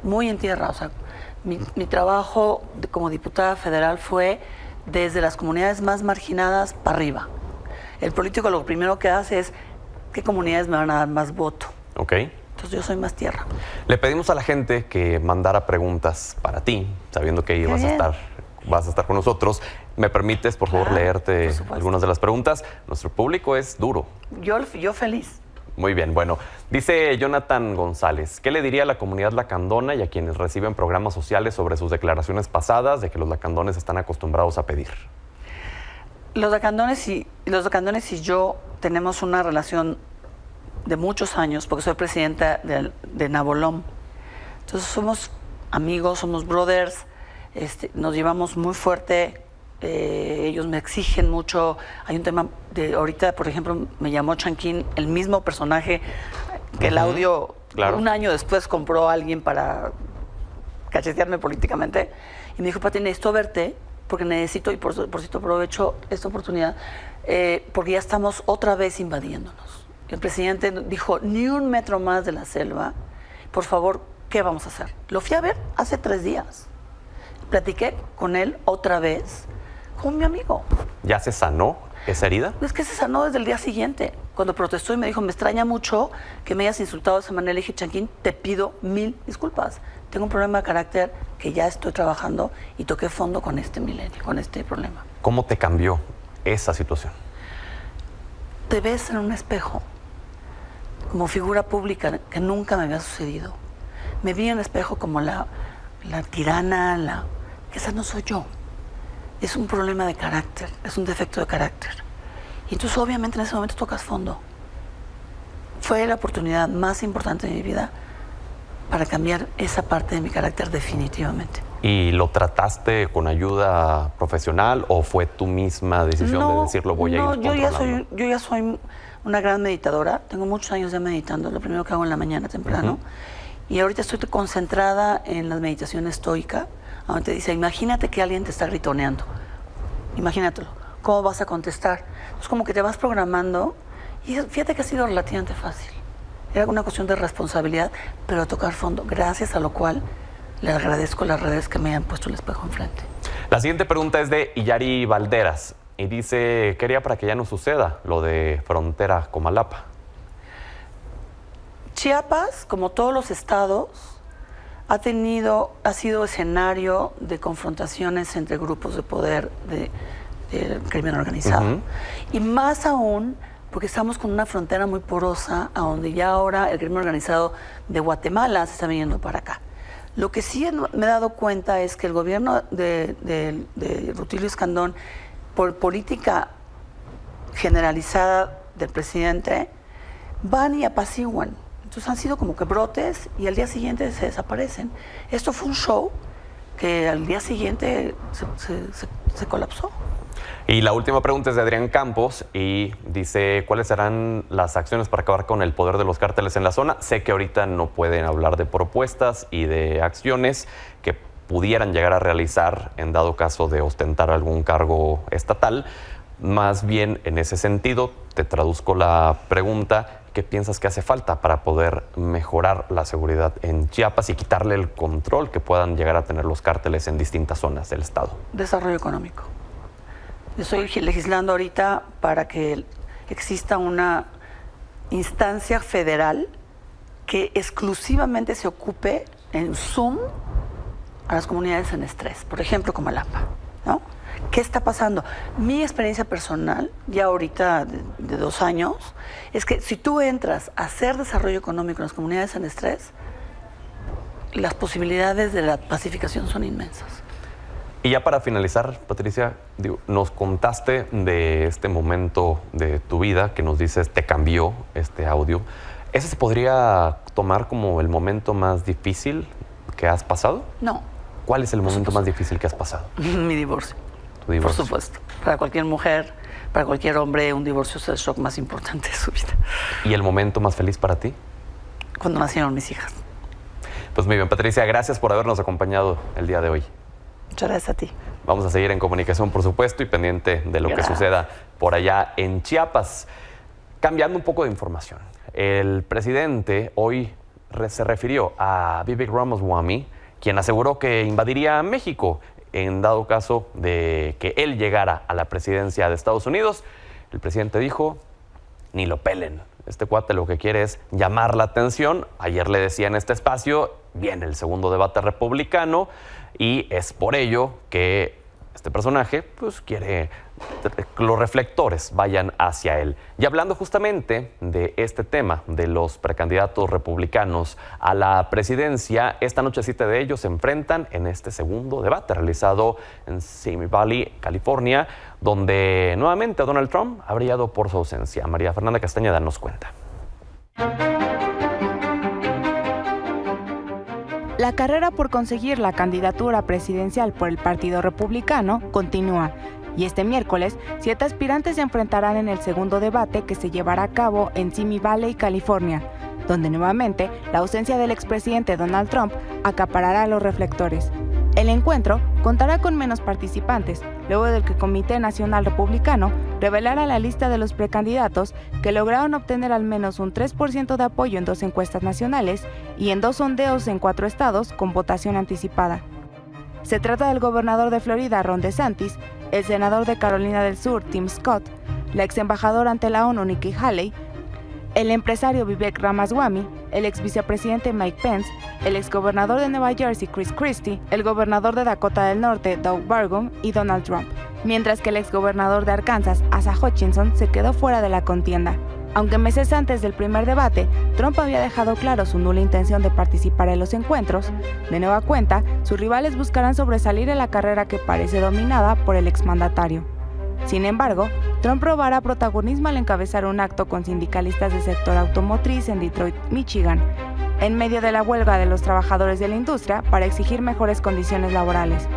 Speaker 15: o sea, mi trabajo como diputada federal fue desde las comunidades más marginadas para arriba. El político lo primero que hace es qué comunidades me van a dar más voto.
Speaker 1: Ok.
Speaker 15: Entonces yo soy más tierra.
Speaker 1: Le pedimos a la gente que mandara preguntas para ti, sabiendo que vas a estar con nosotros. ¿Me permites, por favor, leerte algunas de las preguntas? Nuestro público es duro.
Speaker 15: Yo feliz.
Speaker 1: Muy bien, bueno, dice Jonathan González, ¿qué le diría a la comunidad lacandona y a quienes reciben programas sociales sobre sus declaraciones pasadas de que los lacandones están acostumbrados a pedir?
Speaker 15: Los lacandones y yo tenemos una relación de muchos años, porque soy presidenta de Nabolom. Entonces somos amigos, somos brothers, nos llevamos muy fuerte. Ellos me exigen mucho. Hay un tema de ahorita, por ejemplo, me llamó Chanquín, el mismo personaje que el audio, un año después compró a alguien para cachetearme políticamente, y me dijo: Pati, necesito verte porque necesito, y por cierto aprovecho esta oportunidad, porque ya estamos otra vez invadiéndonos. El presidente dijo: ni un metro más de la selva, por favor, ¿qué vamos a hacer? Lo fui a ver hace 3 días, platiqué con él otra vez, como mi amigo.
Speaker 1: ¿Ya se sanó esa herida?
Speaker 15: Es que se sanó desde el día siguiente, cuando protestó y me dijo: me extraña mucho que me hayas insultado de esa manera. Le dije: Chanquín, te pido 1000 disculpas. Tengo un problema de carácter que ya estoy trabajando y toqué fondo con este milenio, con este problema.
Speaker 1: ¿Cómo te cambió esa situación?
Speaker 15: Te ves en un espejo, como figura pública, que nunca me había sucedido. Me vi en el espejo como la tirana, que esa no soy yo. Es un problema de carácter, es un defecto de carácter. Y entonces obviamente en ese momento tocas fondo. Fue la oportunidad más importante de mi vida para cambiar esa parte de mi carácter definitivamente.
Speaker 1: ¿Y lo trataste con ayuda profesional o fue tu misma decisión de decirlo voy a ir controlando?
Speaker 15: Yo ya soy una gran meditadora, tengo muchos años ya meditando, lo primero que hago en la mañana temprano. Y ahorita estoy concentrada en la meditación estoica, donde te dice: imagínate que alguien te está gritoneando, imagínatelo, ¿cómo vas a contestar? Es como que te vas programando, y fíjate que ha sido relativamente fácil. Era una cuestión de responsabilidad, pero tocar fondo, gracias a lo cual le agradezco las redes que me han puesto el espejo enfrente.
Speaker 1: La siguiente pregunta es de Iyari Valderas y dice: ¿qué haría para que ya no suceda lo de frontera Comalapa?
Speaker 15: Chiapas, como todos los estados, ha sido escenario de confrontaciones entre grupos de poder del crimen organizado. Y más aún porque estamos con una frontera muy porosa, a donde ya ahora el crimen organizado de Guatemala se está viniendo para acá. Lo que sí me he dado cuenta es que el gobierno de Rutilio Escandón, por política generalizada del presidente, van y apaciguan. Entonces han sido como que brotes y al día siguiente se desaparecen. Esto fue un show que al día siguiente se colapsó.
Speaker 1: Y la última pregunta es de Adrián Campos y dice: ¿cuáles serán las acciones para acabar con el poder de los cárteles en la zona? Sé que ahorita no pueden hablar de propuestas y de acciones que pudieran llegar a realizar en dado caso de ostentar algún cargo estatal. Más bien, en ese sentido, te traduzco la pregunta: ¿qué piensas que hace falta para poder mejorar la seguridad en Chiapas y quitarle el control que puedan llegar a tener los cárteles en distintas zonas del estado?
Speaker 15: Desarrollo económico. Estoy legislando ahorita para que exista una instancia federal que exclusivamente se ocupe en Zoom a las comunidades en estrés, por ejemplo, como el AMPA, ¿no? ¿Qué está pasando? Mi experiencia personal, ya ahorita de 2 años, es que si tú entras a hacer desarrollo económico en las comunidades en estrés, las posibilidades de la pacificación son inmensas.
Speaker 1: Y ya para finalizar, Patricia, nos contaste de este momento de tu vida que nos dices te cambió este audio. ¿Ese se podría tomar como el momento más difícil que has pasado?
Speaker 15: No.
Speaker 1: ¿Cuál es el momento más difícil que has pasado?
Speaker 15: Mi divorcio.
Speaker 1: Tu divorcio.
Speaker 15: Por supuesto. Para cualquier mujer, para cualquier hombre, un divorcio es el shock más importante de su vida.
Speaker 1: ¿Y el momento más feliz para ti?
Speaker 15: Cuando nacieron mis hijas.
Speaker 1: Pues muy bien, Patricia, gracias por habernos acompañado el día de hoy.
Speaker 15: Muchas gracias a ti.
Speaker 1: Vamos a seguir en comunicación, por supuesto, y pendiente de lo que suceda por allá en Chiapas. Cambiando un poco de información. El presidente hoy se refirió a Vivek Ramaswamy, quien aseguró que invadiría México en dado caso de que él llegara a la presidencia de Estados Unidos. El presidente dijo, ni lo pelen. Este cuate lo que quiere es llamar la atención. Ayer le decía en este espacio, viene el segundo debate republicano y es por ello que este personaje pues quiere que los reflectores vayan hacia él. Y hablando justamente de este tema, de los precandidatos republicanos a la presidencia, esta noche 7 de ellos se enfrentan en este segundo debate realizado en Simi Valley, California, donde nuevamente Donald Trump ha brillado por su ausencia. María Fernanda Castañeda nos cuenta.
Speaker 16: La carrera por conseguir la candidatura presidencial por el Partido Republicano continúa y este miércoles 7 aspirantes se enfrentarán en el segundo debate que se llevará a cabo en Simi Valley, California, donde nuevamente la ausencia del expresidente Donald Trump acaparará los reflectores. El encuentro contará con menos participantes, luego del que el Comité Nacional Republicano revelara la lista de los precandidatos que lograron obtener al menos un 3% de apoyo en 2 encuestas nacionales y en 2 sondeos en 4 estados con votación anticipada. Se trata del gobernador de Florida, Ron DeSantis, el senador de Carolina del Sur, Tim Scott, la ex embajadora ante la ONU, Nikki Haley, el empresario Vivek Ramaswamy, el ex vicepresidente Mike Pence, el ex gobernador de Nueva Jersey Chris Christie, el gobernador de Dakota del Norte Doug Burgum y Donald Trump, mientras que el ex gobernador de Arkansas Asa Hutchinson se quedó fuera de la contienda. Aunque meses antes del primer debate, Trump había dejado claro su nula intención de participar en los encuentros, de nueva cuenta, sus rivales buscarán sobresalir en la carrera que parece dominada por el exmandatario. Sin embargo, Trump robará protagonismo al encabezar un acto con sindicalistas del sector automotriz en Detroit, Michigan, en medio de la huelga de los trabajadores de la industria para exigir mejores condiciones laborales.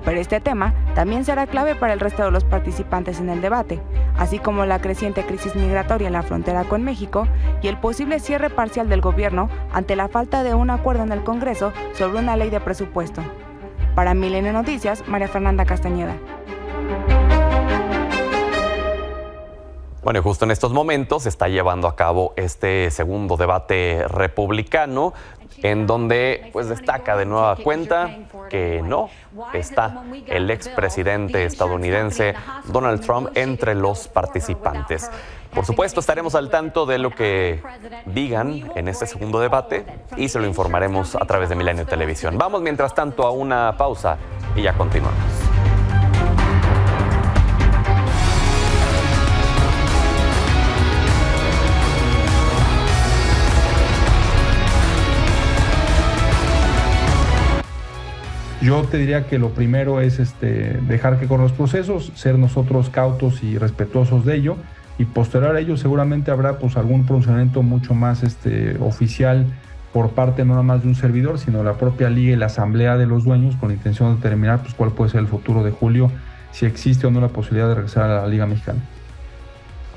Speaker 16: Pero este tema también será clave para el resto de los participantes en el debate, así como la creciente crisis migratoria en la frontera con México y el posible cierre parcial del gobierno ante la falta de un acuerdo en el Congreso sobre una ley de presupuesto. Para Milenio Noticias, María Fernanda Castañeda.
Speaker 1: Bueno, y justo en estos momentos se está llevando a cabo este segundo debate republicano, en donde pues destaca de nueva cuenta que no está el expresidente estadounidense Donald Trump entre los participantes. Por supuesto, estaremos al tanto de lo que digan en este segundo debate y se lo informaremos a través de Milenio Televisión. Vamos, mientras tanto, a una pausa y ya continuamos.
Speaker 17: Yo te diría que lo primero es dejar que corran los procesos, ser nosotros cautos y respetuosos de ello, y posterior a ello seguramente habrá pues algún pronunciamiento mucho más oficial por parte no nada más de un servidor, sino de la propia liga y la asamblea de los dueños, con la intención de determinar pues cuál puede ser el futuro de Julio, si existe o no la posibilidad de regresar a la Liga Mexicana.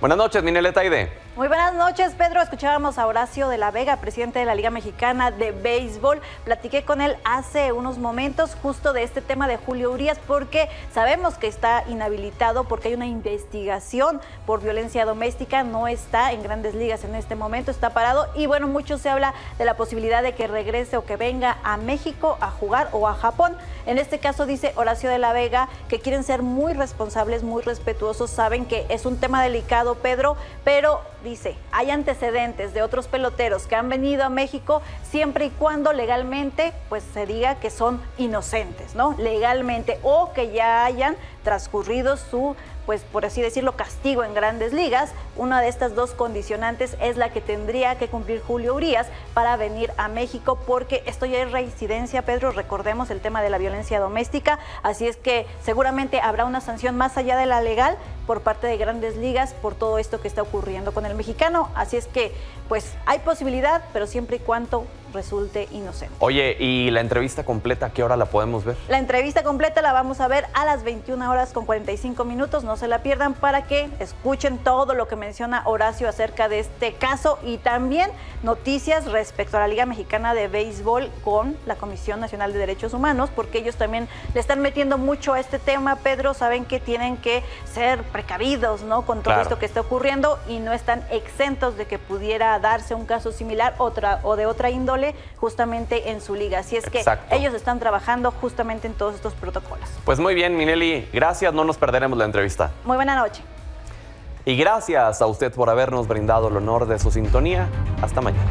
Speaker 1: Buenas noches, Mineleta Aide.
Speaker 18: Muy buenas noches, Pedro. Escuchábamos a Horacio de la Vega, presidente de la Liga Mexicana de Béisbol. Platiqué con él hace unos momentos justo de este tema de Julio Urías, porque sabemos que está inhabilitado porque hay una investigación por violencia doméstica. No está en Grandes Ligas en este momento, está parado. Y bueno, mucho se habla de la posibilidad de que regrese o que venga a México a jugar o a Japón. En este caso dice Horacio de la Vega que quieren ser muy responsables, muy respetuosos. Saben que es un tema delicado, Pedro, pero dice, hay antecedentes de otros peloteros que han venido a México siempre y cuando legalmente pues se diga que son inocentes, ¿no? Legalmente, o que ya hayan transcurrido su, pues por así decirlo, castigo en Grandes Ligas. Una de estas dos condicionantes es la que tendría que cumplir Julio Urías para venir a México, porque esto ya es reincidencia, Pedro, recordemos el tema de la violencia doméstica, así es que seguramente habrá una sanción más allá de la legal por parte de Grandes Ligas por todo esto que está ocurriendo con el mexicano, así es que pues hay posibilidad, pero siempre y cuando resulte inocente.
Speaker 1: Oye, ¿y la entrevista completa a qué hora la podemos ver?
Speaker 18: La entrevista completa la vamos a ver a las 21:45, no se la pierdan para que escuchen todo lo que menciona Horacio acerca de este caso y también noticias respecto a la Liga Mexicana de Béisbol con la Comisión Nacional de Derechos Humanos, porque ellos también le están metiendo mucho a este tema, Pedro, saben que tienen que ser precavidos, ¿no? Con todo esto que está ocurriendo y no están exentos de que pudiera darse un caso similar o de otra índole justamente en su liga. Así es que ellos están trabajando justamente en todos estos protocolos.
Speaker 1: Pues muy bien, Minelli, gracias, no nos perderemos la entrevista.
Speaker 18: Muy buena noche.
Speaker 1: Y gracias a usted por habernos brindado el honor de su sintonía. Hasta mañana.